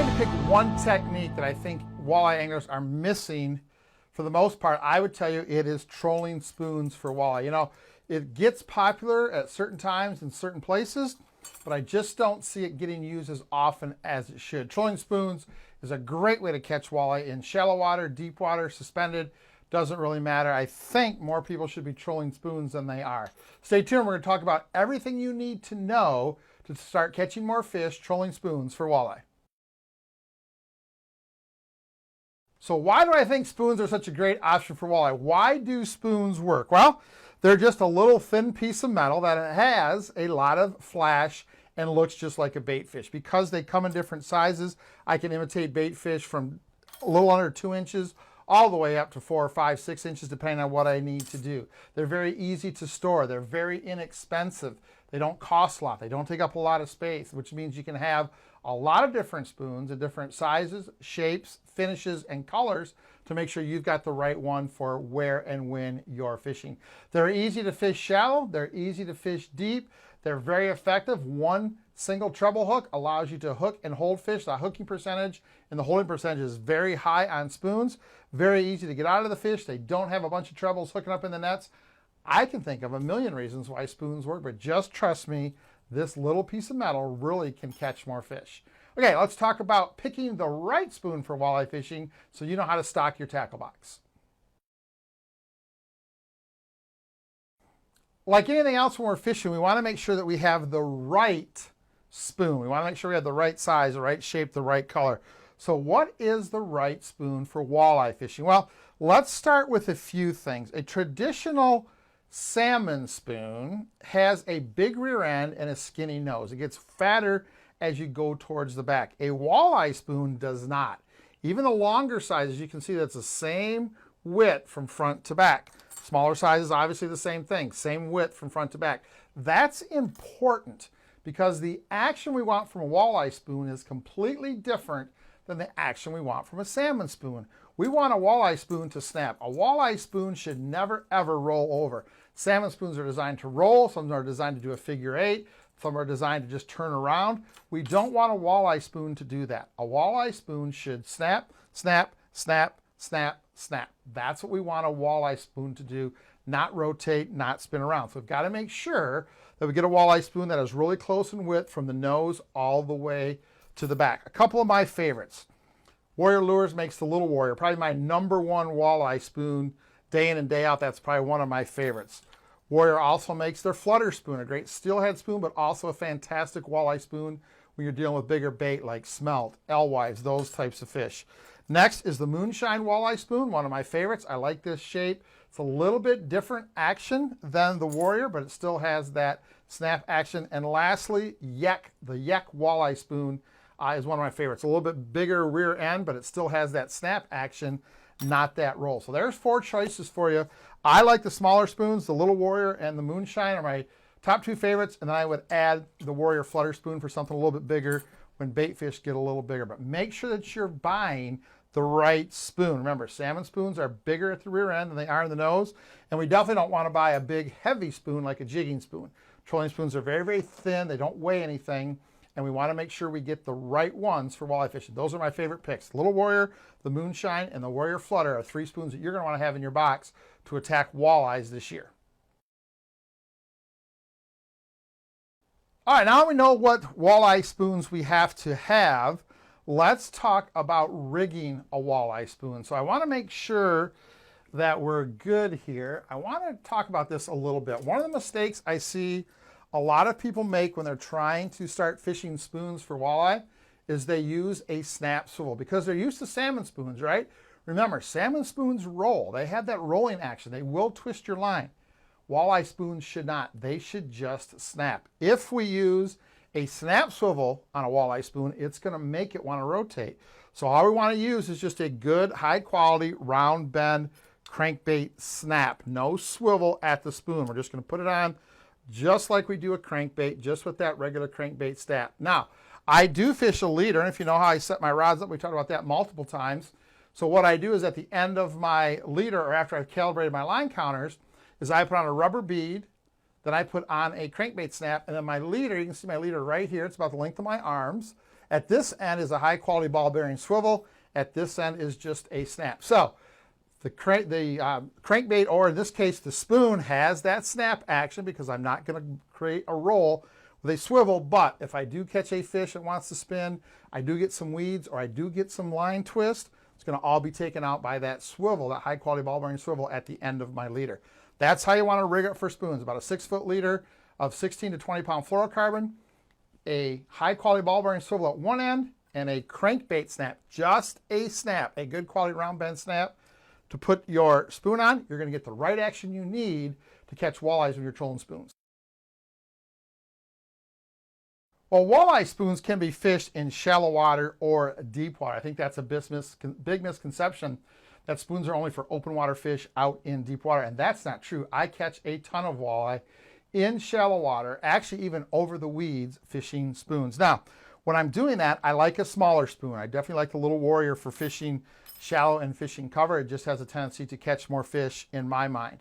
had to pick one technique that I think walleye anglers are missing for the most part, I would tell you it is trolling spoons for walleye. You know, it gets popular at certain times in certain places, but I just don't see it getting used as often as it should. Trolling spoons is a great way to catch walleye in shallow water, deep water, suspended. Doesn't really matter. I think more people should be trolling spoons than they are. Stay tuned. We're going to talk about everything you need to know to start catching more fish trolling spoons for walleye. So why do I think spoons are such a great option for walleye? Why do spoons work? Well, they're just a little thin piece of metal that has a lot of flash and looks just like a bait fish. Because they come in different sizes, I can imitate bait fish from a little under 2 inches all the way up to 4 or 5, 6 inches, depending on what I need to do. They're very easy to store. They're very inexpensive. They don't cost a lot. They don't take up a lot of space, which means you can have a lot of different spoons in different sizes, shapes, finishes, and colors to make sure you've got the right one for where and when you're fishing. They're easy to fish shallow. They're easy to fish deep. They're very effective. One single treble hook allows you to hook and hold fish. The hooking percentage and the holding percentage is very high on spoons. Very easy to get out of the fish. They don't have a bunch of trebles hooking up in the nets. I can think of a million reasons why spoons work, but just trust me, this little piece of metal really can catch more fish. Okay, let's talk about picking the right spoon for walleye fishing so you know how to stock your tackle box. Like anything else when we're fishing, we want to make sure that we have the right spoon. We want to make sure we have the right size, the right shape, the right color. So what is the right spoon for walleye fishing? Well, let's start with a few things. A traditional salmon spoon has a big rear end and a skinny nose. It gets fatter as you go towards the back. A walleye spoon does not. Even the longer sizes, you can see that's the same width from front to back. Smaller sizes, obviously the same thing, same width from front to back. That's important because the action we want from a walleye spoon is completely different than the action we want from a salmon spoon. We want a walleye spoon to snap. A walleye spoon should never ever roll over. Salmon spoons are designed to roll, some are designed to do a figure eight, some are designed to just turn around. We don't want a walleye spoon to do that. A walleye spoon should snap, snap, snap, snap, snap. That's what we want a walleye spoon to do, not rotate, not spin around. So we've got to make sure that we get a walleye spoon that is really close in width from the nose all the way to the back. A couple of my favorites. Warrior Lures makes the Little Warrior, probably my number one walleye spoon day in and day out. That's probably one of my favorites. Warrior also makes their Flutter spoon, a great steelhead spoon, but also a fantastic walleye spoon when you're dealing with bigger bait like smelt, alewives, those types of fish. Next is the Moonshine walleye spoon, one of my favorites. I like this shape. It's a little bit different action than the Warrior, but it still has that snap action. And lastly, Yek, the Yek walleye spoon is one of my favorites. A little bit bigger rear end, but it still has that snap action, not that roll. So there's 4 choices for you. I like the smaller spoons. The Little Warrior and the Moonshine are my top 2 favorites, and then I would add the Warrior Flutter spoon for something a little bit bigger when bait fish get a little bigger. But make sure that you're buying the right spoon. Remember, salmon spoons are bigger at the rear end than they are in the nose, and we definitely don't want to buy a big heavy spoon like a jigging spoon. Trolling spoons are very, very thin. They don't weigh anything, and we want to make sure we get the right ones for walleye fishing. Those are my favorite picks. Little Warrior, the Moonshine, and the Warrior Flutter are 3 spoons that you're going to want to have in your box to attack walleyes this year. All right, now we know what walleye spoons we have to have. Let's talk about rigging a walleye spoon. So I want to make sure that we're good here. I want to talk about this a little bit. One of the mistakes I see a lot of people make when they're trying to start fishing spoons for walleye is they use a snap swivel because they're used to salmon spoons, right? Remember, salmon spoons roll. They have that rolling action. They will twist your line. Walleye spoons should not. They should just snap. If we use a snap swivel on a walleye spoon, it's going to make it want to rotate. So all we want to use is just a good, high quality, round bend crankbait snap. No swivel at the spoon. We're just going to put it on just like we do a crankbait, just with that regular crankbait snap. Now, I do fish a leader, and if you know how I set my rods up, we talked about that multiple times. So what I do is at the end of my leader, or after I've calibrated my line counters, is I put on a rubber bead, then I put on a crankbait snap, and then my leader, you can see my leader right here, it's about the length of my arms, At this end is a high quality ball bearing swivel. At this end is just a snap. So the crankbait, or in this case the spoon, has that snap action because I'm not going to create a roll with a swivel. But if I do catch a fish that wants to spin, I do get some weeds, or I do get some line twist, it's going to all be taken out by that swivel, that high quality ball bearing swivel at the end of my leader. That's how you want to rig it for spoons. About a 6-foot leader of 16 to 20 pound fluorocarbon, a high quality ball bearing swivel at one end, and a crankbait snap, just a snap, a good quality round bend snap to put your spoon on. You're going to get the right action you need to catch walleyes when you're trolling spoons. Well, walleye spoons can be fished in shallow water or deep water. I think that's a big misconception that spoons are only for open water fish out in deep water, and that's not true. I catch a ton of walleye in shallow water, actually even over the weeds, fishing spoons. Now, when I'm doing that, I like a smaller spoon. I definitely like the Little Warrior for fishing shallow and fishing cover. It just has a tendency to catch more fish in my mind.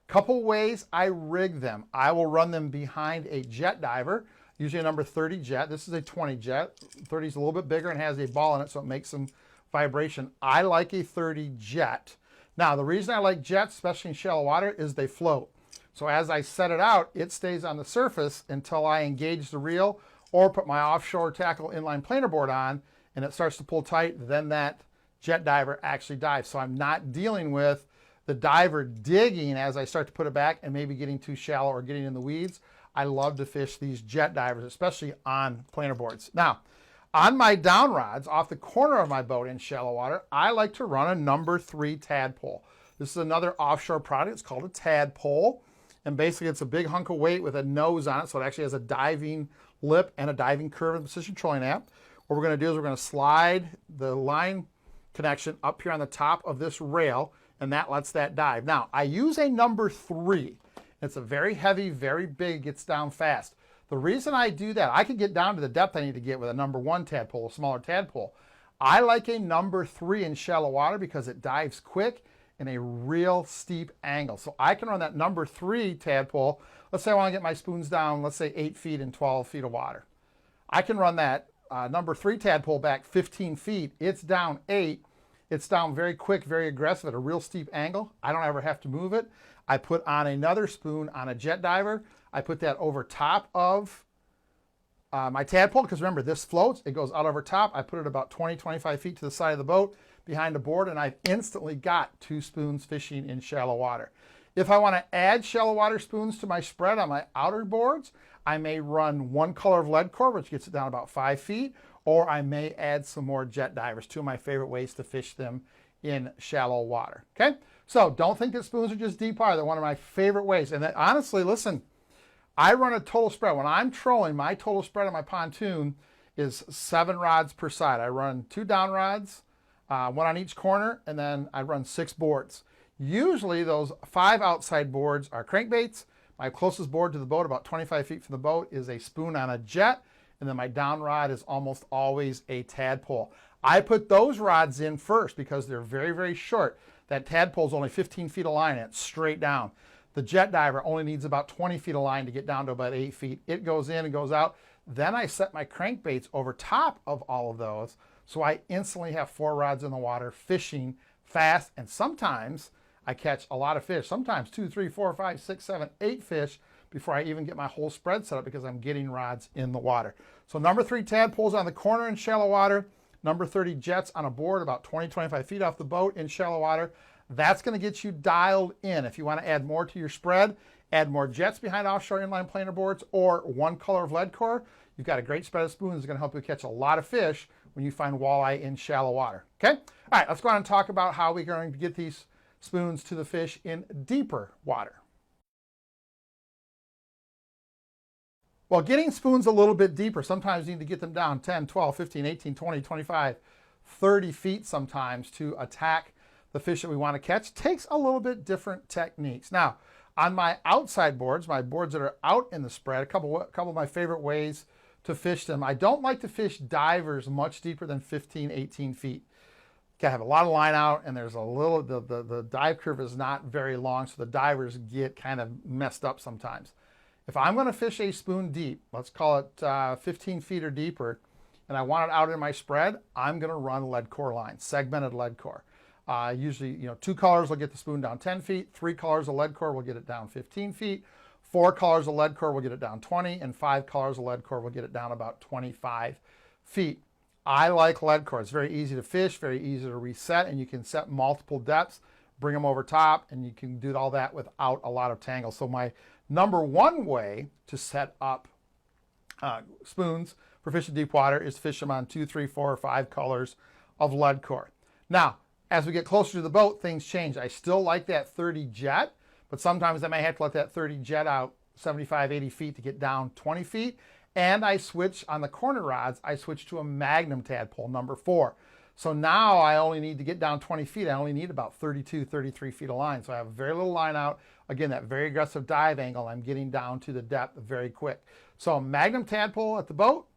Couple ways I rig them. I will run them behind a jet diver, usually a number 30 jet. This is a 20 jet. 30 is a little bit bigger and has a ball in it, so it makes some vibration. I like a 30 jet. Now, the reason I like jets, especially in shallow water, is they float. So as I set it out, it stays on the surface until I engage the reel or put my offshore tackle inline planer board on, and it starts to pull tight. Then that jet diver actually dives. So I'm not dealing with the diver digging as I start to put it back and maybe getting too shallow or getting in the weeds. I love to fish these jet divers, especially on planer boards. Now, on my down rods off the corner of my boat in shallow water, I like to run a number 3 tadpole. This is another offshore product. It's called a tadpole. And basically it's a big hunk of weight with a nose on it. So it actually has a diving lip and a diving curve in the Precision Trolling app. What we're going to do is we're going to slide the line connection up here on the top of this rail, and that lets that dive. Now, I use a number 3. It's a very heavy, very big, gets down fast. The reason I do that, I can get down to the depth I need to get with a number 1 tadpole, a smaller tadpole. I like a number 3 in shallow water because it dives quick in a real steep angle. So I can run that number 3 tadpole. Let's say I want to get my spoons down, let's say 8 feet in 12 feet of water. I can run that number 3 tadpole back 15 feet. It's down 8. It's down very quick, very aggressive at a real steep angle. I don't ever have to move it. I put on another spoon on a jet diver. I put that over top of my tadpole, because remember, this floats. It goes out over top. I put it about 20, 25 feet to the side of the boat behind a board, and I've instantly got 2 spoons fishing in shallow water. If I want to add shallow water spoons to my spread on my outer boards, I may run 1 color of lead core, which gets it down about 5 feet, or I may add some more jet divers. 2 of my favorite ways to fish them in shallow water. Okay, so don't think that spoons are just deep water. They're one of my favorite ways. And that, honestly, listen, I run a total spread. When I'm trolling, my total spread on my pontoon is 7 rods per side. I run 2 down rods, 1 on each corner, and then I run 6 boards. Usually those 5 outside boards are crankbaits. My closest board to the boat, about 25 feet from the boat, is a spoon on a jet, and then my down rod is almost always a tadpole. I put those rods in first because they're very, very short. That tadpole is only 15 feet of line, and it's straight down. The jet diver only needs about 20 feet of line to get down to about 8 feet. It goes in and goes out. Then I set my crankbaits over top of all of those, so I instantly have 4 rods in the water fishing fast, and sometimes I catch a lot of fish, sometimes 2, 3, 4, 5, 6, 7, 8 fish before I even get my whole spread set up because I'm getting rods in the water. So number 3 tadpoles on the corner in shallow water, number 30 jets on a board about 20, 25 feet off the boat in shallow water. That's going to get you dialed in. If you want to add more to your spread, add more jets behind offshore inline planer boards or 1 color of lead core, you've got a great spread of spoons. It's going to help you catch a lot of fish when you find walleye in shallow water. Okay? All right, let's go on and talk about how we're going to get these spoons to the fish in deeper water. Well, getting spoons a little bit deeper, sometimes you need to get them down 10, 12, 15, 18, 20, 25, 30 feet sometimes to attack the fish that we want to catch. Takes a little bit different techniques. Now, on my outside boards, my boards that are out in the spread, a couple of my favorite ways to fish them. I don't like to fish divers much deeper than 15, 18 feet. Gotta have a lot of line out, and there's a little, the dive curve is not very long, so the divers get kind of messed up sometimes. If I'm going to fish a spoon deep, let's call it 15 feet or deeper, and I want it out in my spread, I'm going to run lead core lines, segmented lead core. Usually, 2 colors will get the spoon down 10 feet, 3 colors of lead core will get it down 15 feet, 4 colors of lead core will get it down 20, and 5 colors of lead core will get it down about 25 feet. I like lead core. It's very easy to fish, very easy to reset, and you can set multiple depths, bring them over top, and you can do all that without a lot of tangle. So my number one way to set up spoons for fishing deep water is to fish them on 2, 3, 4, or 5 colors of lead core. Now, as we get closer to the boat, things change. I still like that 30 jet, but sometimes I may have to let that 30 jet out 75, 80 feet to get down 20 feet. And I switch on the corner rods, I switch to a Magnum tadpole, number 4. So now I only need to get down 20 feet. I only need about 32, 33 feet of line. So I have very little line out. Again, that very aggressive dive angle, I'm getting down to the depth very quick. So a Magnum tadpole at the boat,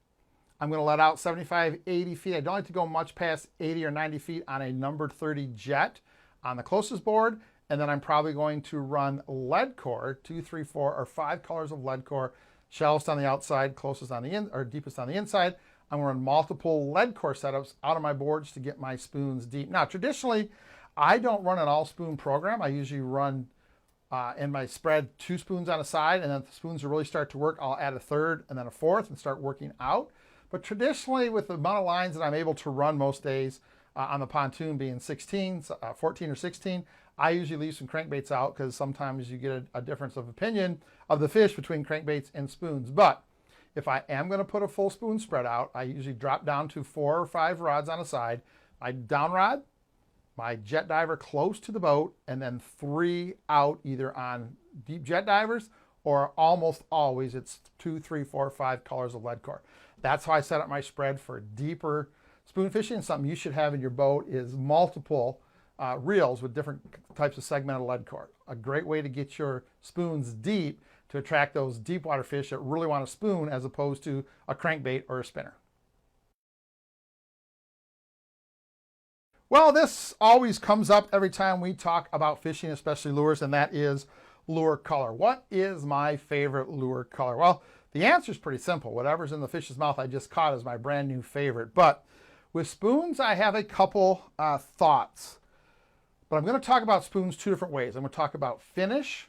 I'm going to let out 75, 80 feet. I don't like to go much past 80 or 90 feet on a numbered 30 jet on the closest board. And then I'm probably going to run lead core, 2, 3, 4, or 5 colors of lead core, shallows on the outside, closest on the or deepest on the inside. I'm going to run multiple lead core setups out of my boards to get my spoons deep. Now, traditionally, I don't run an all spoon program. I usually run in my spread 2 spoons on a side, and then if the spoons really start to work, I'll add a 3rd and then a 4th and start working out. But traditionally, with the amount of lines that I'm able to run most days on the pontoon being 16, 14 or 16, I usually leave some crankbaits out because sometimes you get a difference of opinion of the fish between crankbaits and spoons. But if I am going to put a full spoon spread out, I usually drop down to 4 or 5 rods on a side, my down rod, my jet diver close to the boat, and then 3 out either on deep jet divers or almost always it's 2, 3, 4, 5 colors of lead core. That's how I set up my spread for deeper spoon fishing. Something you should have in your boat is multiple reels with different types of segmented lead core. A great way to get your spoons deep to attract those deep water fish that really want a spoon as opposed to a crankbait or a spinner. Well, this always comes up every time we talk about fishing, especially lures, and that is lure color. What is my favorite lure color? Well, the answer is pretty simple. Whatever's in the fish's mouth I just caught is my brand new favorite. But with spoons, I have a couple thoughts. But I'm going to talk about spoons 2 different ways. I'm going to talk about finish,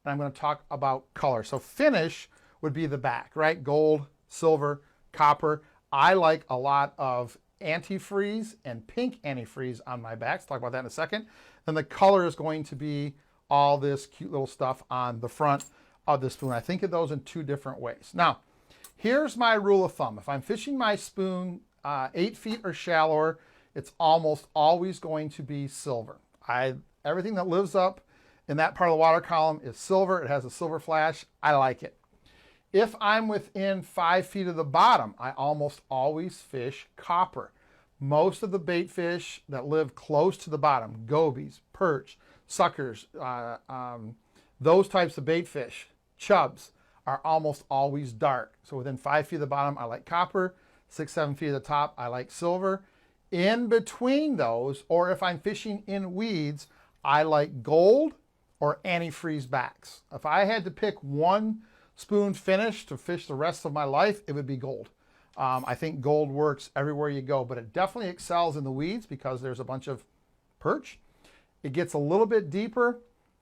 and I'm going to talk about color. So finish would be the back, right? Gold, silver, copper. I like a lot of antifreeze and pink antifreeze on my backs. Talk about that in a second. Then the color is going to be all this cute little stuff on the front of the spoon. I think of those in 2 different ways. Now, here's my rule of thumb. If I'm fishing my spoon 8 feet or shallower, it's almost always going to be silver. Everything that lives up in that part of the water column is silver. It has a silver flash. I like it. If I'm within 5 feet of the bottom, I almost always fish copper. Most of the bait fish that live close to the bottom, gobies, perch, suckers, those types of bait fish, chubs, are almost always dark. So within 5 feet of the bottom, I like copper. 6, 7 feet of the top, I like silver. In between those, or if I'm fishing in weeds, I like gold or antifreeze backs. If I had to pick one spoon finish to fish the rest of my life, it would be gold. I think gold works everywhere you go, but it definitely excels in the weeds because there's a bunch of perch. It gets a little bit deeper,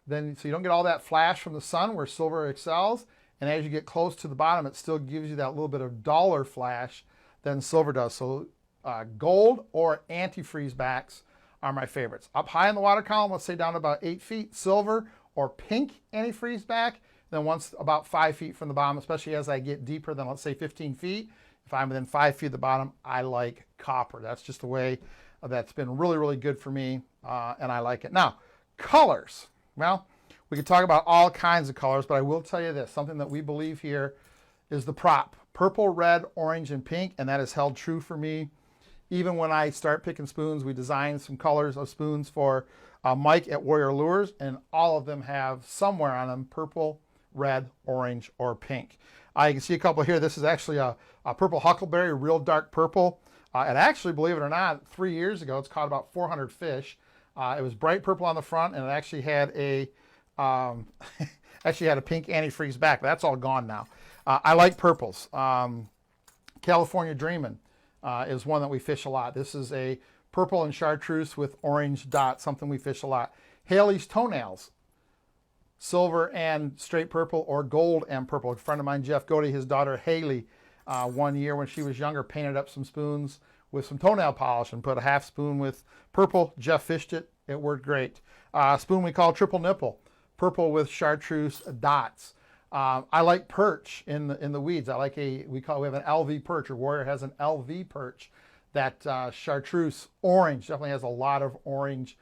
so you don't get all that flash from the sun where silver excels. And as you get close to the bottom, it still gives you that little bit of duller flash than silver does. So gold or antifreeze backs are my favorites. Up high in the water column, let's say down to about 8 feet, silver or pink antifreeze back. Then once about 5 feet from the bottom, especially as I get deeper than, let's say, 15 feet, if I'm within 5 feet of the bottom, I like copper. That's just the way that's been really, really good for me, and I like it. Now, colors. Well, we could talk about all kinds of colors, but I will tell you this. Something that we believe here is the prop. Purple, red, orange, and pink, and that has held true for me. Even when I start picking spoons, we designed some colors of spoons for Mike at Warrior Lures, and all of them have somewhere on them purple, red, orange, or pink. You can see a couple here. This is actually a purple huckleberry, real dark purple. It actually, believe it or not, 3 years ago, it's caught about 400 fish. It was bright purple on the front, and it actually had a pink antifreeze back. But that's all gone now. I like purples. California Dreamin'. is one that we fish a lot. This is a purple and chartreuse with orange dots, something we fish a lot. Haley's toenails, silver and straight purple, or gold and purple. A friend of mine, Jeff Godey, his daughter Haley, one year when she was younger, painted up some spoons with some toenail polish and put a half spoon with purple. Jeff fished it. It worked great. Spoon we call triple nipple, purple with chartreuse dots. I like perch in the weeds. I like we have an LV perch, or Warrior has an LV perch. That chartreuse orange definitely has a lot of orange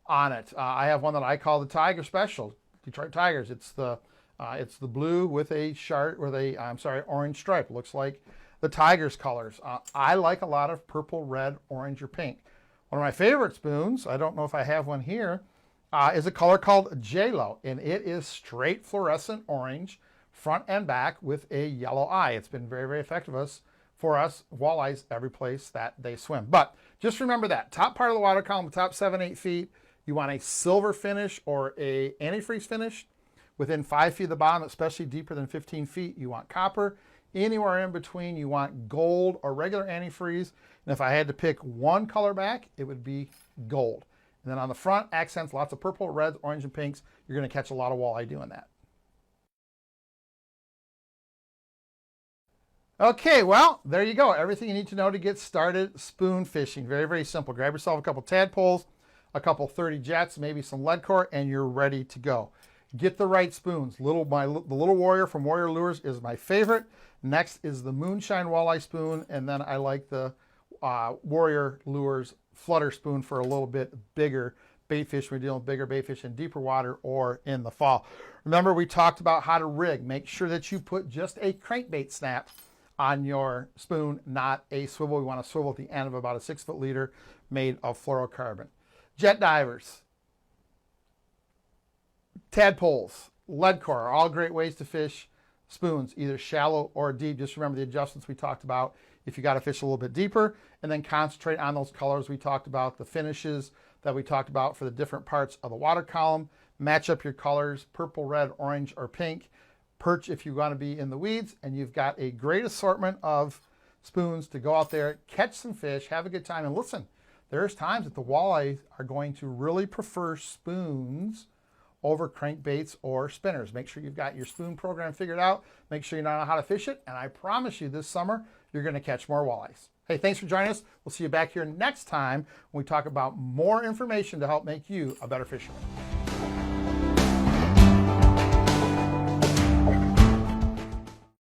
on it. I have one that I call the Tiger Special, Detroit Tigers. It's the blue with a orange stripe. It looks like the Tigers colors. I like a lot of purple, red, orange, or pink. One of my favorite spoons, I don't know if I have one here, is a color called J-Lo, and it is straight fluorescent orange, front and back with a yellow eye. It's been very, very effective for us walleyes every place that they swim. But just remember that top part of the water column, the top 7-8 feet, you want a silver finish or a antifreeze finish. Within 5 feet of the bottom, especially deeper than 15 feet, you want copper. Anywhere in between, you want gold or regular antifreeze. And if I had to pick one color back, it would be gold. And then on the front, accents, lots of purple, reds, orange, and pinks. You're going to catch a lot of walleye doing that. Okay, well, there you go. Everything you need to know to get started spoon fishing. Very, very simple. Grab yourself a couple tadpoles, a couple 30 jets, maybe some lead core, and you're ready to go. Get the right spoons. The Little Warrior from Warrior Lures is my favorite. Next is the Moonshine Walleye spoon, and then I like the Warrior Lures Flutter spoon for a little bit bigger bait fish. We're dealing with bigger bait fish in deeper water or in the fall. Remember, we talked about how to rig. Make sure that you put just a crankbait snap on your spoon, not a swivel. We want a swivel at the end of about a 6-foot leader made of fluorocarbon. Jet divers, tadpoles, lead core are all great ways to fish spoons, either shallow or deep. Just remember the adjustments we talked about if you got to fish a little bit deeper, and then concentrate on those colors we talked about, the finishes that we talked about for the different parts of the water column. Match up your colors, purple, red, orange, or pink. Perch if you want to be in the weeds, and you've got a great assortment of spoons to go out there, catch some fish, have a good time. And listen, there's times that the walleye are going to really prefer spoons over crankbaits or spinners. Make sure you've got your spoon program figured out. Make sure you know how to fish it, and I promise you this summer you're going to catch more walleyes. Hey, thanks for joining us. We'll see you back here next time when we talk about more information to help make you a better fisherman.